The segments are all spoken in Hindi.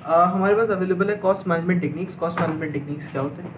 हमारे पास अवेलेबल है cost management techniques. Cost management techniques क्या होते हैं?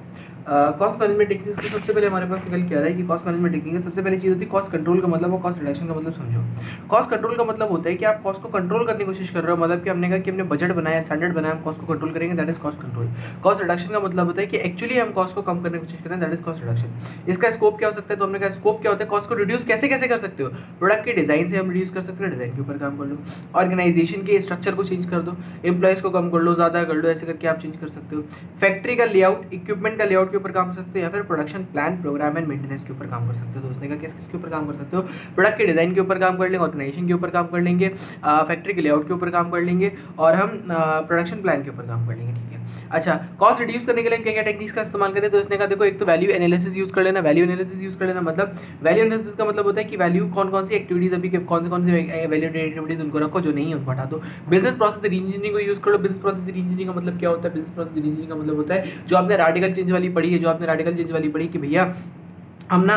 कॉस्ट मैनेजमेंट टेक्निक्स में सबसे पहले हमारे पास निकल के आ रहा है कि कॉस्ट मैनेजमेंट टेक्निक में सबसे पहली चीज़ होती है कॉस्ट कंट्रोल का मतलब और कॉस्ट रिडक्शन का मतलब समझो। कॉस्ट कंट्रोल का मतलब होता है कि आप कॉस्ट को कंट्रोल करने की कोशिश कर रहे हो, मतलब कि हमने कहा कि हमने बजट बनाया, स्टैंडर्ड बनाया, हम कॉस्ट को कंट्रोल करेंगे, that is cost control. Cost reduction का मतलब होता है कि एक्चुअली हम कॉस्ट को कम करने की कोशिश करें, दैट इज कॉस्ट रिडक्शन। इसका स्कोप क्या हो सकता है? तो हमने कहा स्कोप क्या होता है, कॉस्ट को रिड्यूस कैसे कैसे कर सकते हो? प्रोडक्ट के डिजाइन से हम रिड्यूस कर सकते हो, डिजाइन के ऊपर काम कर लो, ऑर्गेनाइजेशन के स्ट्रक्चर को चेंज कर दो, एम्प्लॉयज को कम कर लो, ज्यादा कर लो, ऐसे करके आप चेंज कर सकते हो। फैक्ट्री का लेआउट, इक्विपमेंट का लेआउट के ऊपर काम कर सकते हो, या फिर production plan, programme and maintenance के ऊपर काम कर सकते हो। तो उसने कहा किस किस के ऊपर काम कर सकते हो? प्रोडक्ट के डिजाइन के ऊपर काम कर लेंगे, ऑर्गेनाइजेशन के ऊपर काम कर लेंगे, फैक्ट्री के लेआउट के ऊपर काम कर लेंगे, और हम प्रोडक्शन प्लान के ऊपर काम कर लेंगे। ठीक है, अच्छा, कॉस्ट रिड्यूस करने के लिए क्या क्या टेक्निक्स का इस्तेमाल करें? तो इसने कहा देखो, एक तो वैल्यू एनालिसिस यूज कर लेना। वैल्यू एनालिसिस यूज कर लेना मतलब, वैल्यू एनालिसिस का मतलब होता है कि वैल्यू कौन सी एक्टिविटीज अभी कौन सी वैल्यू एक्टिविटीज उनको रखो, जो नहीं है उनको हटा दो। बिजनेस प्रोसेस रीइंजीनियरिंग को यूज कर लो। बिजनेस प्रोसेस रीइंजीनियरिंग का मतलब क्या होता है? बिजनेस प्रोसेस रीइंजीनियरिंग का मतलब होता है जो आपने रेडिकल चेंज वाली पढ़ी है, कि भैया हम ना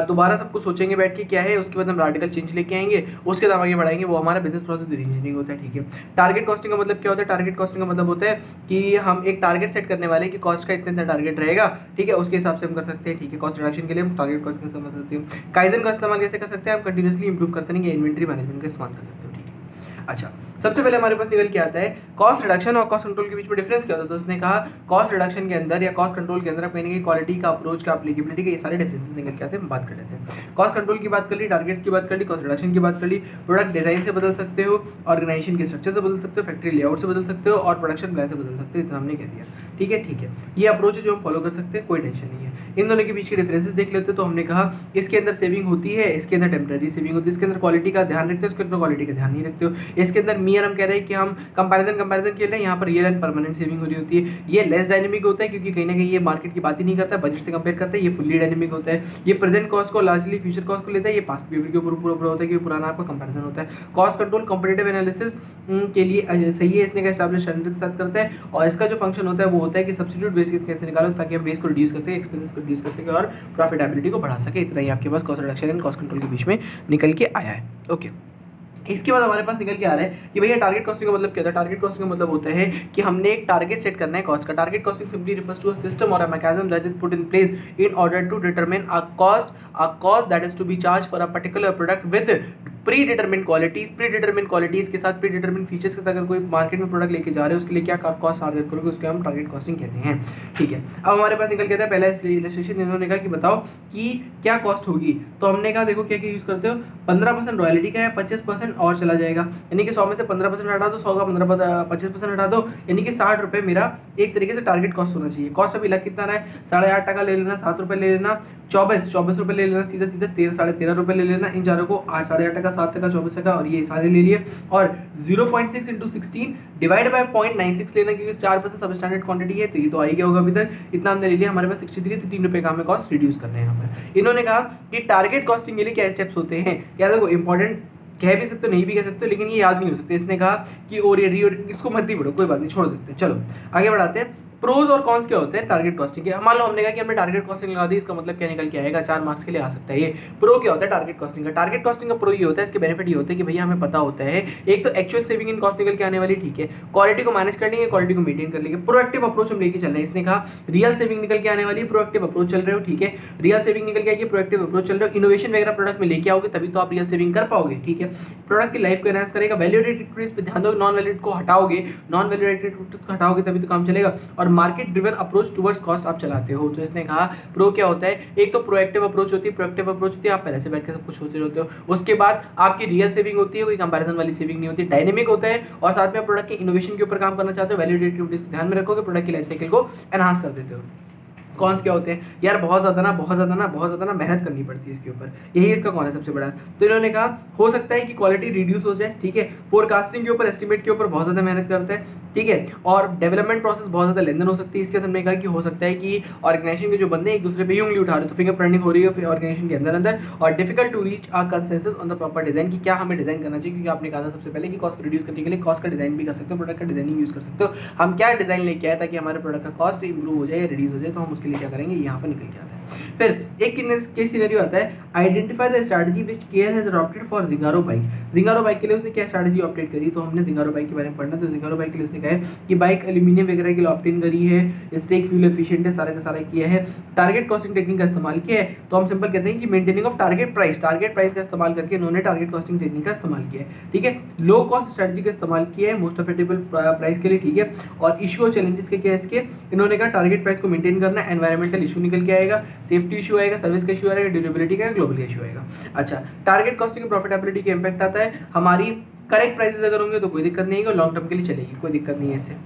दोबारा सब कुछ सोचेंगे बैठ के क्या है, उसके बाद हम रेडिकल चेंज लेके आएंगे, उसके बाद आगे बढ़ाएंगे, वो हमारा बिजनेस प्रोसेस रीइंजीनियरिंग होता है। ठीक है, टारगेट कॉस्टिंग का मतलब क्या होता है? टारगेट कॉस्टिंग का मतलब होता है कि हम एक टारगेट सेट करने वाले कि कॉस्ट का इतना टारगेट रहेगा, ठीक है, उसके हिसाब से हम कर सकते हैं। ठीक है, कॉस्ट रिडक्शन के लिए हम टारगेट कॉस्टिंग समझ सकते हैं। काइजन का इस्तेमाल कैसे कर सकते हैं? हम कंटिन्यूसली इंप्रूव करते रहेंगे, इन्वेंटरी मैनेजमेंट का इस्तेमाल कर सकते हो। ठीक है, अच्छा, सबसे पहले हमारे पास निकल के आता है कॉस्ट रिडक्शन और कॉस्ट कंट्रोल के बीच में डिफरेंस क्या होता है? तो उसने कहा कॉस्ट रिडक्शन के अंदर या कॉस्ट कंट्रोल के अंदर आप कहेंगे क्वालिटी का अप्रोच का एप्लीकेबिलिटी के ये सारे डिफरेंसेस निकल के आते हैं, हम बात कर लेते हैं। कॉस्ट कंट्रोल की बात कर ली, टारगेट्स की बात कर ली, कॉस्ट रिडक्शन की बात कर ली। प्रोडक्ट डिजाइन से बदल सकते हो, ऑर्गेनाइजेशन के स्ट्रक्चर से बदल सकते हो, फैक्ट्री लेआउट से बदल सकते हो, और प्रोडक्शन प्लान से बदल सकते हो, इतना हमने कह दिया। ठीक है, ये अप्रोच है जो हम फॉलो कर सकते हैं, कोई टेंशन नहीं है। इन दोनों के बीच के डिफरेंसेस देख लेते हैं। तो हमने कहा इसके अंदर सेविंग होती है, इसके अंदर टेम्पररी सेविंग होती है, इसके अंदर क्वालिटी का ध्यान रखते हो, इसके अंदर क्वालिटी का ध्यान नहीं रखते हो। इसके अंदर मियर हम कह रहे हैं कि हम कंपैरिजन खेल रहे हैं, यहाँ पर रियल एंड परमानेंट सेविंग हो रही होती है। ये लेस डायनेमिक होता है क्योंकि कहीं ना कहीं ये मार्केट की बात ही नहीं करता, बजट से कंपेयर करता है। ये फुल्ली डायनेमिक होता है, ये प्रेजेंट कॉस्ट को लार्जली फ्यूचर कॉस्ट को लेता है, ये पास्ट बिहेवियर के ऊपर पूरा होता है कि पुराना आपका कंपैरिजन होता है। कॉस्ट कंट्रोल कॉम्पिटिटिव एनालिसिस के लिए सही है, इसने का एस्टैब्लिश स्टैंडर्ड के साथ करता है, और इसका जो फंक्शन होता है वो होता है कि सब्स्टिट्यूट बेस कैसे निकालो ताकि हम बेस को रिड्यूस कर सके, एक्सपेंसेस को रिड्यूस कर सके और प्रॉफिटेबिलिटी को बढ़ा सके। इतना ही आपके पास cost reduction and cost control के बीच में निकल के आया है। ओके, इसके बाद हमारे पास निकल के आ रहा है कि भैया टारगेट कॉस्टिंग का मतलब क्या होता है? टारगेट कॉस्टिंग का मतलब होता है कि हमने एक टारगेट सेट करना है कॉस्ट का। Target costing simply refers to a system और a mechanism that is put in place in order to determine a cost that is to be charge for a particular product with predetermine qualities के साथ प्री डिटरमिन फीचर्स के साथ अगर कोई मार्केट में प्रोडक्ट लेके जा रहे हो उसके लिए क्या कॉस्ट टारगेट करोगे, उसको हम टारगेट कॉस्टिंग कहते हैं। ठीक है, अब हमारे पास निकल के आता है पहला इलस्ट्रेशन। इन्होंने कहा कि बताओ कि क्या कॉस्ट होगी, तो हमने कहा देखो क्या क्या यूज करते हो, 15% रॉयल्टी का है, 25% और चला जाएगा, यानी कि 100 में से 15% हटा दो, 100 का 25% हटा दो, यानी कि 60 रुपए मेरा एक तरीके से टारगेट कॉस्ट होना चाहिए। कॉस्ट अभी लग कितना रहा है? 8.5% ले लेना, 7 रुपए ले लेना, 24 रुपए ले लेना, सीधा 13.5 रुपए ले लेना, इन चारों को 8.5%, 7%, 24% और ये सारे ले लिए, और 0.6 इंटू 16 डिवाइड बाय 0.96 लेना, क्योंकि 4% सब स्टैंडर्ड क्वांटिटी है, तो ये तो आई गया होगा अभी तक, इतना हमने ले लिया। हमारे पास 63 तो 3 रुपए का हमें कॉस्ट रिड्यूस करना है। यहाँ पर इन्होंने कहा कि टारगेट कॉस्टिंग के लिए क्या स्टेप्स होते हैं, क्या देखो इंपॉर्टेंट कह भी सकते हो नहीं भी कह सकते हो, लेकिन ये याद नहीं हो सकते। इसने कहा कि और इसको मत ही पढ़ो, कोई बात नहीं, छोड़ देते हैं। चलो आगे बढ़ाते हैं। प्रोज और कॉन्स क्या होते हैं टारगेट कॉस्टिंग के? मान लो हमने कहा कि हमने टारगेट कॉस्टिंग लगा दी, इसका मतलब क्या निकल के आएगा? 4 मार्क्स के लिए आ सकता है ये। प्रो क्या होता है टारगेट कॉस्टिंग का? टारगेट कॉस्टिंग का प्रो ये होता है, इसके बेनिफिट ये होते हैं कि भैया हमें पता होता है एक तो एक्चुअल सेविंग इन कॉस्ट निकल के आने वाली, ठीक है, क्वालिटी को मैनेज कर लेंगे, क्वालिटी को मेंटेन कर लेंगे, प्रोएक्टिव अप्रोच हम लेके चल रहे हैं। इसने कहा रियल सेविंग निकल के आने वाली, प्रोएक्टिव अप्रोच चल रहे हो, ठीक है, रियल सेविंग निकल के आएगी, प्रोएक्टिव अप्रोच चल रहे हो, इनोवेशन वगैरह प्रोडक्ट में लेके आओगे तभी तो आप रियल सेविंग कर पाओगे। ठीक है, प्रोडक्ट की लाइफ को एनहांस करेगा, वैल्यू एडेड पे ध्यान दो, नॉन वैल्यू को हटाओगे, नॉन वैल्यू एडेड को हटाओगे तभी तो काम चलेगा, और market driven approach towards cost आप चलाते हो। तो इसने कहा प्रो क्या होता है, एक तो प्रोएक्टिव अप्रोच होती है, प्रोएक्टिव अप्रोच होती है आप पहले से बैठ के सब कुछ सोच रहे होते हो, उसके बाद आपकी रियल सेविंग होती है, कोई कंपैरिजन वाली सेविंग नहीं होती, डायनेमिक होता है, और साथ में प्रोडक्ट के इनोवेशन के ऊपर काम करना चाहते हो, वैल्यू एडेड एक्टिविटीज को ध्यान में रखोगे, प्रोडक्ट की लाइफ साइकिल को एनहांस कर देते हो। कॉन्स क्या होते हैं यार? बहुत ज्यादा ना मेहनत करनी पड़ती है इसके ऊपर, यही इसका कौन है सबसे बड़ा। तो इन्होंने कहा हो सकता है कि क्वालिटी रिड्यूस हो जाए, ठीक है, फोरकास्टिंग के ऊपर, एस्टिमेट के ऊपर बहुत ज्यादा मेहनत करता है, ठीक है, और डेवलपमेंट प्रोसेस बहुत ज्यादा लेंथन हो सकती है। इसके अंदर हमने कहा कि हो सकता है कि ऑर्गेनाइजेशन के जो बंदे एक दूसरे पे ही उंगली उठा रहे हो, तो फिंगर प्रिंटिंग हो रही है ऑर्गेनाइजेशन के अंदर, और difficult to reach a consensus on the proper design, कि क्या हमें डिजाइन करना चाहिए, क्योंकि आपने कहा था सबसे पहले कि कॉस्ट को रिड्यूस करने के लिए कॉस्ट का डिजाइन भी कर सकते हो, प्रोडक्ट का डिजाइनिंग यूज कर सकते हो। हम क्या डिजाइन लेके आए ताकि हमारे प्रोडक्ट का कॉस्ट इंप्रूव हो जाए या रिड्यूस हो जाए, तो हम उसके लिए क्या करेंगे, यहाँ पर निकल के आता है। फिर एक केस सिनेरियो आता है, identify the strategy which care has adopted for Zingaro bike. Zingaro bike के लिए उसने क्या स्ट्रैटेजी ऑप्टेड करी, तो हमने जिंगारो बाइक के बारे में पढ़ना। तो जिंगारो बाइक के लिए उसने कहा है कि बाइक एल्यूमिनियम वगैरह के लिए ऑप्टेन करी है, स्टेक फ्यूल एफिशिएंट है, सारा का सारा किया है, टारगेट कॉस्टिंग टेक्निक का इस्तेमाल किया है। तो हम सिंपल कहते हैं कि मेंटेनिंग ऑफ टारगेट प्राइस का इस्तेमाल करके इन्होंने टारगेट कॉस्टिंग टेक्निक का इस्तेमाल किया है। ठीक है, लो कॉस्ट स्ट्रैटेजी का इस्तेमाल किया है मोस्ट अफोर्डेबल प्राइस के लिए। ठीक है, और इशू और चैलेंजेस के क्या है इसके, इन्होंने कहा टारगेट प्राइस को मेंटेन करना, एनवायरमेंटल इशू निकल के आएगा, सेफ्टी इशू आएगा, सर्विस का इशू आएगा, ड्यूरेबिलिटी का, ग्लोबल का इशू आएगा। अच्छा, टारगेट कॉस्टिंग प्रॉफिटेबिलिटी का इंपैक्ट आता है, हमारी करेक्ट प्राइसेस अगर होंगे तो कोई दिक्कत नहीं है, लॉन्ग टर्म के लिए चलेगी, कोई दिक्कत नहीं है इससे।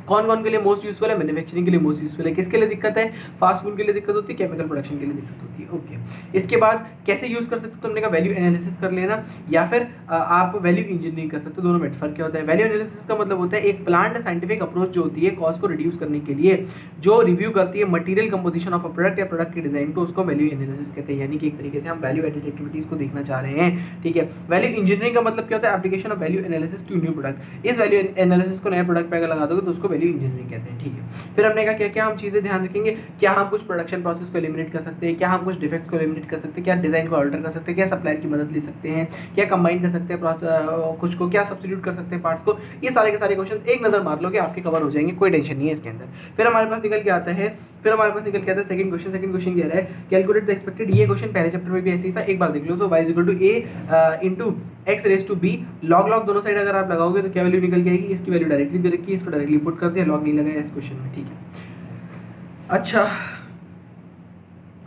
कौन कौन के लिए मोस्ट यूजफुल है, मैन्युफैक्चरिंग के लिए मोस्ट यूजफुल है। किसके लिए दिक्कत है, फास्ट फूड के लिए दिक्कत होती है, केमिकल प्रोडक्शन के लिए दिक्कत होती है। ओके, इसके बाद कैसे यूज कर सकते हो, तुमने कहा वैल्यू एनालिसिस कर लेना या फिर आप वैल्यू इंजीनियरिंग कर सकते हो, दोनों में फर्क क्या होता है। वैल्यू एनालिसिस का मतलब होता है एक प्लान्ड साइंटिफिक अप्रोच जो होती है कॉस्ट को रिड्यूस करने के लिए, जो रिव्यू करती है material composition of a product या प्रोडक्ट के डिजाइन को, उसको वैल्यू एनालिसिस कहते हैं। यानी कि एक तरीके से हम वैल्यू एडेड एक्टिविटीज को देखना चाह रहे हैं। ठीक है, वैल्यू इंजीनियरिंग का मतलब क्या होता है, application of value analysis to new product. इस वैल्यू एनालिसिस को नए प्रोडक्ट पे अगर लगा दोगे तो उसको वैल्यू इंजीनियरिंग कहते हैं। ठीक है, फिर हमने कहा क्या क्या हम चीजें ध्यान रखेंगे, क्या हम कुछ प्रोडक्शन प्रोसेस को एलिमिनेट कर सकते हैं, क्या हम कुछ डिफेक्ट्स को एलिमिनेट कर सकते हैं, क्या डिजाइन को अल्टर कर सकते हैं, क्या सप्लायर की मदद ले सकते हैं, क्या कंबाइन कर सकते हैं कुछ को, क्या सब्स्टिट्यूट कर सकते हैं पार्ट्स को। ये सारे के सारे क्वेश्चन एक नजर मार लोगे आपके कवर हो जाएंगे, कोई टेंशन नहीं है इसके अंदर। फिर हमारे पास निकल के आता है सेकंड क्वेश्चन कह रहा है कैलकुलेट द एक्सपेक्टेड। ये क्वेश्चन पहले चैप्टर में भी ऐसे ही था, एक बार देख लो। तो y = a into x raised to b, log दोनों साइड अगर आप लगाओगे तो क्या वैल्यू निकल के आएगी, इसकी वैल्यू डायरेक्टली दे रखी है, इसको डायरेक्टली पुट कर दिया, लॉग नहीं लगाया इस क्वेश्चन में। ठीक है, अच्छा,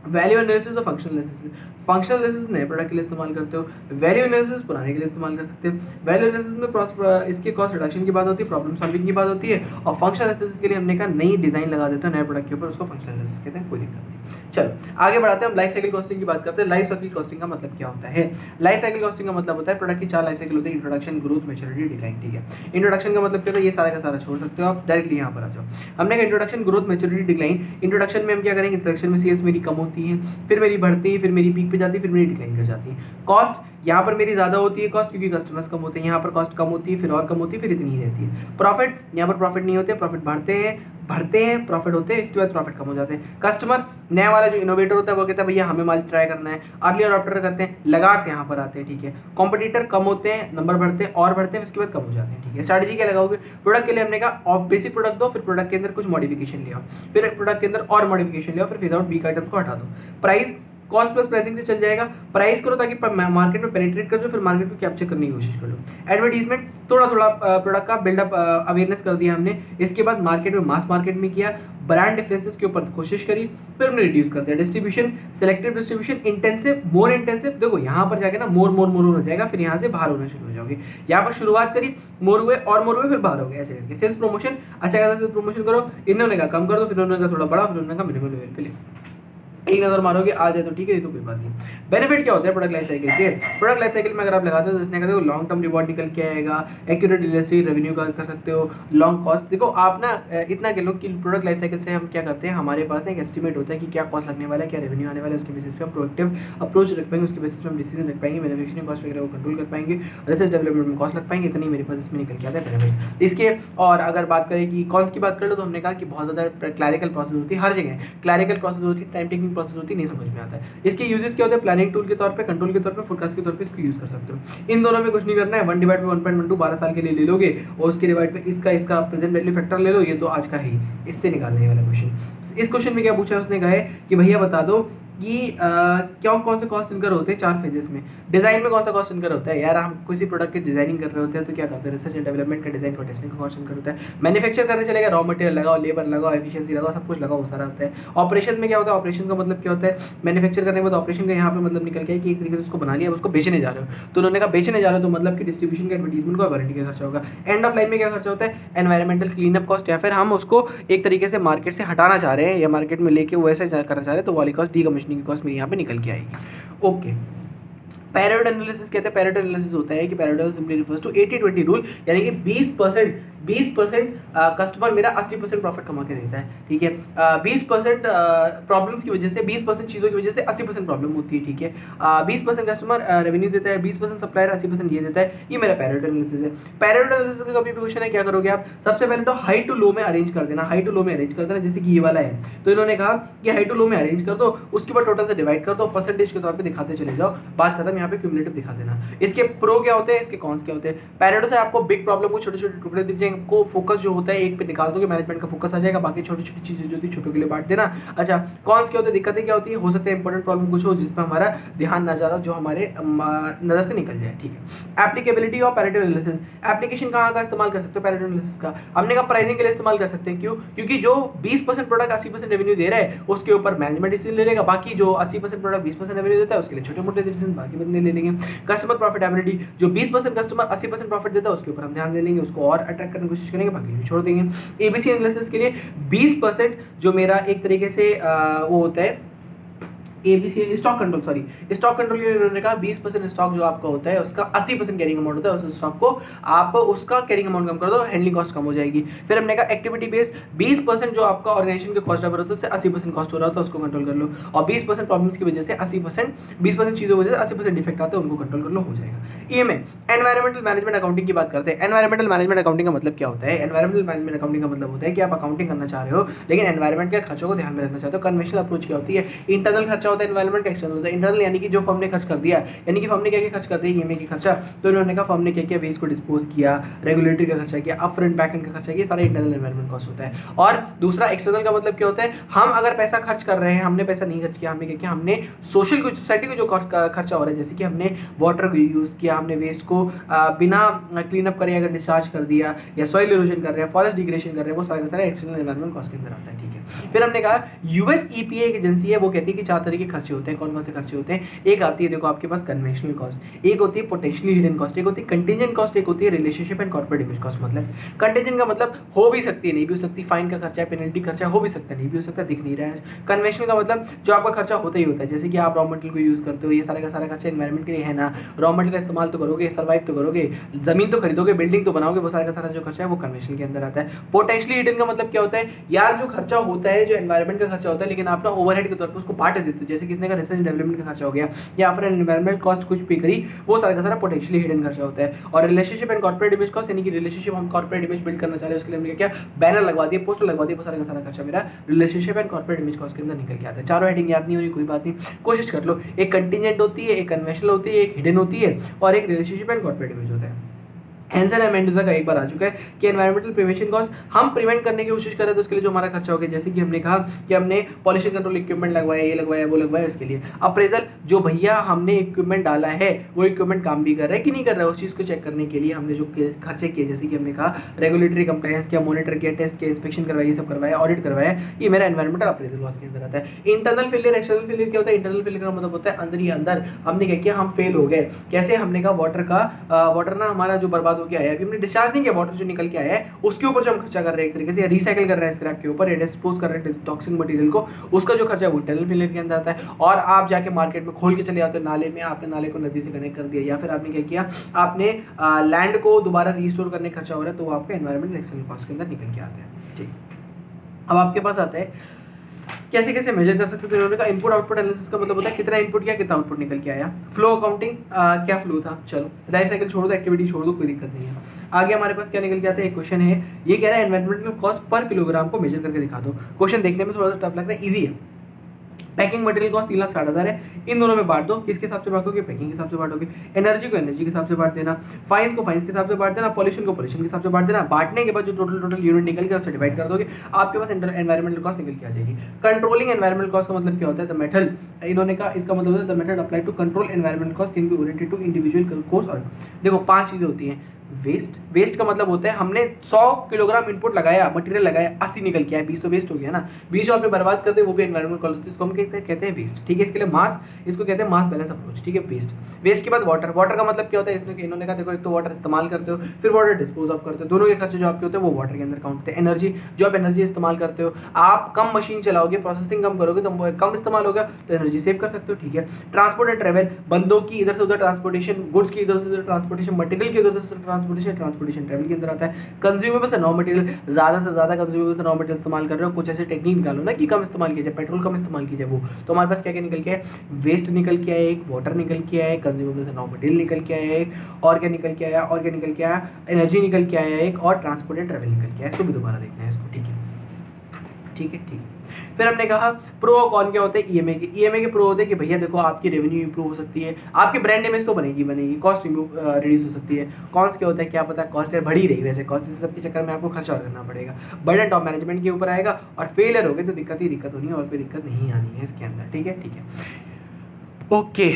वैल्यू एनालिसिस और फंक्शनल एनालिसिस। फंक्शनल एनालिसिस नए प्रोडक्ट के लिए इस्तेमाल करते हो, वैल्यू एनालिसिस पुराने के लिए इस्तेमाल कर सकते हो। वैल्यू एनालिसिस में इसके कॉस्ट रिडक्शन की बात होती है, प्रॉब्लम सॉल्विंग की बात होती है, और फंक्शनल एनालिसिस के लिए हमने कहा नई डिजाइन लगा देते हैं नए प्रोडक्ट के ऊपर, उसको फंक्शनल एनालिसिस कहते हैं, कोई दिक्कत नहीं। चलो आगे बढ़ाते हैं, हम लाइफ साइकिल कॉस्टिंग की बात करते हैं। लाइफ साइकिल कॉस्टिंग का मतलब क्या होता है, लाइफ साइकिल कॉस्टिंग का मतलब होता है प्रोडक्ट की 4 लाइफ साइकिल होती है, इंट्रोडक्शन, ग्रोथ, मैच्योरिटी, डिक्लाइन। ठीक है, इंट्रोडक्शन का मतलब क्या होता है, ये सारा का सारा छोड़ सकते हो आप, डायरेक्टली यहाँ पर आ जाओ। हमने कहा introduction, growth, maturity, decline. Introduction में हम क्या करेंगे, इंट्रोडक्शन में सेल्स मेरी कम होती है, फिर मेरी बढ़ती है, फिर मेरी पीक पे जाती है, फिर मेरी डिक्लाइन कर जाती है। कॉस्ट यहाँ पर मेरी ज्यादा होती है कॉस्ट, क्योंकि कस्टमर्स कम होते हैं, यहाँ पर कॉस्ट कम होती है, फिर और कम होती है, फिर इतनी ही रहती है। प्रॉफिट, यहाँ पर प्रॉफिट नहीं होते, प्रॉफिट बढ़ते हैं, प्रॉफिट होते हैं, इसके बाद प्रॉफिट कम हो जाते हैं। कस्टमर, नया वाला जो इनोवेटर होता है वो कहता है भैया हमें माल ट्राई करना है, अर्ली अडॉप्टर करते हैं, लगार्ड्स यहाँ पर आते हैं। ठीक है, कॉम्पिटिटर कम होते हैं, नंबर बढ़ते हैं और बढ़ते हैं, उसके बाद कम हो जाते हैं। ठीक है, स्ट्रैटेजी क्या लगाओगे, प्रोडक्ट के लिए हमने कहा बेसिक प्रोडक्ट दो, फिर प्रोडक्ट के अंदर कुछ मॉडिफिकेशन ले आओ, फिर प्रोडक्ट के अंदर और मॉडिफिकेशन ले आओ, फिर फेज आउट वीक आइटम्स को हटा दो। प्राइस, कॉस्ट प्लस प्राइसिंग से चल जाएगा, प्राइस करो ताकि मार्केट में पेनिट्रेट कर दो, फिर मार्केट को कैप्चर करने की कोशिश करो। एडवर्टीजमेंट, थोड़ा थोड़ा प्रोडक्ट का बिल्डअप अवेयरनेस कर दिया हमने, इसके बाद मार्केट में मास मार्केट में किया, ब्रांड डिफरेंसेस के ऊपर कोशिश करी, फिर हमने रिड्यूस कर दिया। डिस्ट्रीब्यूशन, सेलेक्टिव डिस्ट्रीब्यूशन, इंटेंसिव, मोर इंटेंसिव। देखो यहाँ पर जाके ना मोर हो जाएगा, फिर यहाँ से बाहर होना शुरू हो जाओगे। यहाँ पर शुरुआत करी, मोर हुए और मोर हुए, फिर बाहर हो गए, ऐसे करके। सेल्स प्रमोशन, अच्छा खासा सेल्स प्रमोशन करो, इन्होंने कहा कम कर दो, फिर उन्होंने कहा थोड़ा बड़ा, फिर उन्होंने कहा मिनिमम लेवल पे ले, एक नजर मारोगे आ जाए तो ठीक है, नहीं तो कोई बात नहीं। बेनिफिट क्या होता है प्रोडक्ट लाइफ साइकिल के, प्रोडक्ट लाइफ साइकिल में अगर आप लगाते हो तो इसने कहते हो लॉन्ग टर्म रिवॉर्ड निकल के आएगा, एक्यूरेट डिलीवरी, रेवेन्यू कर सकते हो, लॉन्ग कॉस्ट। देखो आप ना इतना कह लो कि प्रोडक्ट लाइफ साइकिल से हम क्या करते हैं, हमारे पास एक एस्टिमेट होता है कि क्या कॉस्ट लगने वाला है, क्या रेवेन्यू आने वाला है, उसके बेसिस पे हम प्रोएक्टिव अप्रोच रख पाएंगे, उसके बेसिस पे हम डिसीजन रख पाएंगे, मैन्युफैक्चरिंग कॉस्ट वगैरह को कंट्रोल कर पाएंगे, रिसर्च डेवलपमेंट में कॉस्ट लग पाएंगे, इतनी मेरे पास इसमें निकल के आता है बेनिफिट्स इसके। और अगर बात करें कि कॉस्ट की बात कर लो तो हमने कहा कि बहुत ज़्यादा क्लैरिकल प्रोसेस होती है, हर जगह क्लैरिकल प्रोसेस होती है, टाइम टेकिंग प्रोसेस होती है, नहीं समझ में आता है। इसके यूजेस क्या होते हैं, प्लानिंग टूल के तौर पे, कंट्रोल के तौर पे, फोरकास्ट के तौर पे इसको यूज कर सकते हो। इन दोनों में कुछ नहीं करना है, 1/1.12 12 साल के लिए ले लोगे और उसके डिवाइड पे इसका प्रेजेंट वैल्यू फैक्टर ले लो, ये तो आज का ही, इससे निकालने वाला क्वेश्चन। इस क्वेश्चन में क्या पूछा है, उसने कहा है कि भैया बता दो कि कौन से कॉस्ट इनकर होते हैं 4 फेजेस में। डिजाइन में कौन सा कॉस्ट इनकर होता है, यार हम किसी प्रोडक्ट की डिजाइनिंग कर रहे होते हैं तो क्या करते हैं, रिसर्च एंड डेवलपमेंट का, डिजाइन का, टेस्टिंग का कॉस्ट इनकर होता है। मैन्युफैक्चर करने चलेगा, रॉ मटेरियल लगाओ, लेबर लगाओ, एफिशिएंसी लगाओ, सब कुछ लगाओ, वो सारा होता है। ऑपरेशन में क्या होता है, ऑपरेशन का मतलब क्या होता है, मैन्युफैक्चर करने के बाद ऑपरेशन का यहाँ पे मतलब निकल गया कि एक तरीके से उसको बना लिया, उसको बेचने जा रहे हो, तो उन्होंने कहा बेचने जा रहे हो तो मतलब कि डिस्ट्रीब्यूशन का, एडवर्टीजमेंट का, वारंटी का खर्चा होगा। एंड ऑफ लाइफ में क्या खर्चा होता है, एनवायरमेंटल क्लीन अप कॉस्ट, या फिर हम उसको एक तरीके से मार्केट से हटाना चाह रहे हैं या मार्केट में लेके वैसे करना चाह रहे हैं, तो वाली कॉस्ट, डीकमीशनिंग की कॉस्ट मेरी यहाँ पे निकल के आएगी। ओके, पैरेटो एनालिसिस कहते हैं, पैरेटो एनालिसिस होता है कि Pareto simply refers to 80-20 rule, यानी कि 20% 20% कस्टमर मेरा 80% प्रॉफिट कमा के देता है, ठीक है। 20% प्रॉब्लम्स की वजह से, 20% चीज़ों की वजह से 80% प्रॉब्लम होती है, ठीक है। 20% कस्टमर रेवेन्यू देता है, 20% सप्लायर 80% ये देता है। ये मेरा पैरेटो एनालिसिस है। पैरेटो एनालिसिस का कभी भी क्वेश्चन है, क्या करोगे आप? सबसे पहले तो हाई टू लो में अरेंज कर देना, हाई टू लो में अरेंज कर देना, जैसे कि ये वाला है। तो इन्होंने कहा कि हाई टू लो में अरेंज कर दो, उसके बाद टोटल से डिवाइड कर दो, परसेंटेज के तौर पे दिखाते चले जाओ, बात खत्म। यहाँ पे क्यूमुलेटिव दिखा देना। इसके प्रो क्या होते हैं, इसके कॉन्स क्या होते हैं। पैरेटो से आपको बिग प्रॉब्लम को छोटे छोटे टुकड़े दिख जाएंगे, आपको फोकस जो होता है एक पे निकाल दोगे, मैनेजमेंट का फोकस आ जाएगा, बाकी छोटी छोटी चीजें जो होती है छोटों के लिए बांट देना। अच्छा, कॉन्स क्या होते हैं, दिक्कतें क्या होती है, हो सकता है इंपॉर्टेंट प्रॉब्लम कुछ हो जिसपे हमारा ध्यान ना जा रहा हो, जो हमारे नजर से निकल जाए, ठीक है। Applicability of Pareto analysis, application कहाँ का इस्तेमाल कर सकते हो पैरेटो एनालिसिस का? हमने कहा प्राइसिंग के लिए इस्तेमाल कर सकते हैं। क्यों? क्योंकि जो 20% प्रोडक्ट 80% रेवेन्यू दे रहा है उसके ऊपर मैनेजमेंट डिसीजन ले लेगा, बाकी जो 80% प्रोडक्ट 20% रेवेन्यू देता है उसके लिए छोटे मोटे डिसीजन बाकी बंदे ले लेंगे। कस्टमर प्रॉफिटेबिलिटी, जो 20% कस्टमर 80% प्रॉफिट देता है उसके ऊपर हम ध्यान दे लेंगे, उसको और अट्रैक्ट करने की कोशिश करेंगे, बाकी छोड़ देंगे। एबीसी एनालिसिस के लिए 20% जो मेरा एक तरीके से वो होता है ABC stock control, sorry stock control के लिए उन्होंने कहा 20% स्टॉक जो आपका होता है उसका 80% कैरिंग अमाउंट होता है, उस स्टॉक को आप उसका कैरिंग अमाउंट कम कर दो, हैंडलिंग कॉस्ट कम हो जाएगी। फिर हमने कहा एक्टिविटी बेस्ड, 20% जो आपका ऑर्गेनाइजेशन के कॉस्ट ड्राइवर होता है उससे 80% कॉस्ट हो रहा होता है उसको कंट्रोल कर लो, और 20% प्रॉब्लम्स की वजह से 20% चीजों की वजह से 80% डिफेक्ट आता है उनको कंट्रोल कर लो, हो जाएगा। ईएमए एनवायरमेंटल मैनेजमेंट अकाउंटिंग की बात करते हैं। एनवायरमेंटल मैनेजमेंट अकाउंटिंग का मतलब क्या होता है? एनवायरमेंटल मैनेजमेंट अकाउंटिंग का मतलब होता है कि आप अकाउंटिंग करना चाह रहे हो लेकिन एनवायरमेंट के खर्चों को ध्यान में रखना चाहते हो। कन्वेंशनल अप्रोच क्या होती है? इंटरनल खर्चा होता है एनवायरमेंट का, एक्सटर्नल होता है। इंटरनल यानी कि जो फर्म ने खर्च कर दिया, यानी कि फर्म ने क्या खर्च कर दिया, ईएमए की खर्चा, तो इन्होंने कहा फर्म ने क्या वेस्ट को डिस्पोज किया, रेगुलेटरी का खर्चा किया, अपफ्रंट बैकएंड का खर्चा किया, सारा इंटरनल एनवायरमेंट कॉस्ट होता है। और दूसरा एक्सटर्नल का मतलब क्या होता है? हम अगर पैसा खर्च कर रहे हैं, हमने पैसा नहीं खर्च किया, हमने क्या किया, हमने सोशल को, सोसाइटी को जो खर्चा हो रहा है, जैसे कि हमने वाटर को यूज किया, हमने वेस्ट को बिना क्लीन अप करे अगर डिस्चार्ज कर दिया, या सॉइल इरोजन कर रहे हैं, फॉरेस्ट डिग्रेडेशन कर रहे हैं, वो सारे सारे एक्सटर्नल एनवायरमेंट कॉस्ट के अंदर आता है, ठीक है। फिर हमने कहा यूएस ईपीए एक एजेंसी है, वो कहती है कि 4 तरह के खर्चे होते हैं। कौन कौन से खर्चे होते हैं? एक आती है देखो आपके पास कन्वेंशनल कॉस्ट, एक होती है पोटेंशियली हिडन कॉस्ट, एक होती है कंटीजेंट कॉस्ट, एक होती है relationship and corporate image cost. मतलब कंटीजेंट का मतलब हो भी सकती है, नहीं भी हो सकती, फाइन का खर्चा है, पेनल्टी खर्चा हो भी सकता है, नहीं भी हो सकता, दिख नहीं रहा है। कन्वेंशनल का मतलब जो आपका खर्चा होता ही होता है, जैसे कि आप रॉ मटेरियल को यूज करते हो, ये सारा का सारा खर्चा एनवायरमेंट के लिए है ना, रॉ मटेरियल का इस्तेमाल तो करोगे, सर्वाइव तो करोगे, जमीन तो खरीदोगे, बिल्डिंग तो बनाओगे, वो सारा का सारा जो खर्चा है वो कन्वेंशनल के अंदर आता है। पोटेंशियली हिडन का मतलब क्या होता है? यार जो खर्चा होता है, जो एनवायरमेंट का खर्चा होता है, लेकिन आप ना ओवरहेड के तौर पर उसको बांट देते हो, जैसे किसने का रिसर्च डेवलपमेंट का खर्चा हो गया, या फिर एनवायरमेंट कॉस्ट कुछ पे करी, वो सारा का सारा पोटेंशियली हिडन खर्चा होता है। और relationship and corporate image cost, यानी कि रिलेशनशिप हम कॉर्पोरेट इमेज बिल्ड करना चाह रहे हैं, उसके लिए हमने क्या बैनर लगवा दिया, पोस्टर लगवा दिया, वो सारा का सारा खर्चा मेरा relationship and corporate image cost के अंदर निकल के आता है। चारों हेडिंग याद नहीं होनी कोई बात नहीं, कोशिश कर लो। एक कंटीजेंट होती है, एक कन्वेंशनल होती है, एक हिडन होती है, और एक रिलेशनशिप एंड कॉर्पोरेट इमेज होता है। आंसर है मेंडोजा का एक बार आ चुका है कि एनवायरमेंटल प्रिवेंशन कॉस्ट हम प्रिवेंट करने की कोशिश करें तो उसके लिए जो हमारा खर्चा हो गया, जैसे कि हमने कहा कि हमने पॉल्यूशन कंट्रोल इक्विपमेंट लगवाया, ये लगवाया, वो लगवाया, उसके लिए अप्रेजल, जो भैया हमने इक्विपमेंट डाला है वो इक्विपमेंट काम भी कर रहा है कि नहीं कर रहा है, उस चीज़ को चेक करने के लिए हमने जो खर्चे किए, जैसे कि हमने कहा रेगुलेटरी कंप्लायंस किया, मॉनिटर किया, टेस्ट किया, इंस्पेक्शन करवाया, ये सब करवाया, ऑडिट करवाया, ये मेरा एनवायरमेंटल अप्रेजल लॉस के अंदर आता है। इंटरनल फेलियर, एक्सटर्नल फेलियर क्या होता है? इंटरनल फेलियर का मतलब होता है अंदर ही अंदर हमने क्या किया, हम फेल हो गए। कैसे? हमने कहा वाटर ना हमारा जो बर्बाद हो गया है, अभी हमने डिस्चार्ज नहीं किया, वाटर जो निकल के आया है उसके ऊपर जो हम खर्चा कर रहे हैं एक तरीके से, या रिसाइकिल कर रहे हैं स्क्रैप के ऊपर, या डिस्पोज कर रहे हैं टॉक्सिक मटेरियल को, उसका जो खर्चा है वो इंटरनल फेलियर के अंदर आता है। और आप जाके मार्केट में खोल के चले जाते हो नाले में, आपने नाले को नदी से कनेक्ट कर दिया, या फिर आपने क्या किया, आपने लैंड को दोबारा रिस्टोर करने का खर्चा हो रहा है, तो वो आपका एनवायरमेंटल एक्सटर्नल कॉस्ट के अंदर निकल के आता है। ठीक, अब आपके पास आता है कैसे कैसे मेजर कर सकते हो। तो इन्होंने कहा इनपुट आउटपुट एनालिसिस का मतलब होता है कितना इनपुट किया, कितना आउटपुट निकल के आया। फ्लो अकाउंटिंग, क्या फ्लो था, चलो लाइफ साइकिल छोड़ दो, एक्टिविटी छोड़ दो, कोई दिक्कत नहीं है। आगे हमारे पास क्या निकल के आता है, एक क्वेश्चन है, ये कह रहा है एनवायरमेंटल कॉस्ट पर किलोग्राम को मेजर करके दिखा दो। क्वेश्चन देखने में थोड़ा सा टफ लगता है, ईजी है। पैकिंग मटेरियल कॉस्ट 3,60,000 है, इन दोनों में बांट दो, किसके हिसाब से बांटोगे, पैकिंग के हिसाब से बांटोगे, एनर्जी को एनर्जी के हिसाब से बांट देना, फाइन्स को फाइन्स के हिसाब से बांट देना, पॉल्यूशन को पॉल्यूशन के हिसाब से बांट देना। बांटने के बाद जो टोटल यूनिट निकल गया उससे डिवाइड कर दोगे, आपके पास एनवायरमेंटल कॉस्ट निकल के आ जाएगी। कंट्रोलिंग एनवायरमेंटल कॉस्ट का मतलब क्या होता है, द मेथड, इन्होंने कहा इसका मतलब होता है the method apply to control environmental cost can be oriented to individual cost. देखो 5 चीजें होती हैं। वेस्ट का मतलब होता है हमने 100 किलोग्राम इनपुट लगाया, मटेरियल लगाया, 80 निकल के आया, 20 तो वेस्ट हो गया ना, 20 जो आपने बर्बाद कर दे वो भी एनवायरमेंट कॉस्ट, इसको हम कहते हैं वेस्ट। ठीक है, इसके लिए मास, इसको कहते हैं मास बैलेंस अप्रोच। ठीक है, वेस्ट के बाद वाटर का मतलब क्या होता है, इसमें इन्होंने कहा देखो एक तो वाटर इस्तेमाल करते हो, फिर वाटर डिस्पोज ऑफ करते हो, दोनों के खर्चे जो आपके होते हैं वो वाटर के अंदर काउंट होते हैं। एनर्जी, जो आप एनर्जी इस्तेमाल करते हो, आप कम मशीन चलाओगे, प्रोसेसिंग कम करोगे तो कम इस्तेमाल होगा, तो एनर्जी सेव कर सकते हो। ठीक है, ट्रांसपोर्ट एंड ट्रेवल, बंदों की इधर से उधर ट्रांसपोर्टेशन, गुड्स की इधर से उधर ट्रांसपोर्टेशन, मटेरियल की इधर से ट्रांसपोर्टेशन ट्रैवल के अंदर आता है। कंज्यूमेबल से रॉ मटेरियल, ज़्यादा से ज़्यादा कंज्यूमेबल से रॉ मटेरियल इस्तेमाल कर रहे हो, कुछ ऐसे टेक्निक निकालो ना कि कम इस्तेमाल किया जाए, पेट्रोल कम इस्तेमाल किया जाए। वो तो हमारे पास क्या क्या निकल के आए, वेस्ट निकल के आया एक, वाटर निकल के आया, कंज्यूमेबल से रॉ मटेरियल निकल के आया एक, और क्या निकल के आया, एनर्जी निकल के आया एक, और ट्रांसपोर्ट एंड ट्रैवल निकल के आया। इसको भी दोबारा देखना है इसको, ठीक है। फिर हमने कहा प्रो और कॉन क्या होते हैं, ईएमए के प्रो होते हैं कि भैया देखो आपकी रेवेन्यू इंप्रूव हो सकती है, आपके ब्रांड इमेज तो बनेगी, कॉस्ट रिड्यूस हो सकती है। कॉन्स क्या होता है, क्या पता कॉस्ट बढ़ी रही, वैसे कॉस्ट इस सब के चक्कर में आपको खर्चा और करना पड़ेगा, बर्डन टॉप मैनेजमेंट के ऊपर आएगा, और फेलियर हो गए तो दिक्कत होनी है, और कोई दिक्कत नहीं आनी है इसके अंदर। ठीक है ओके।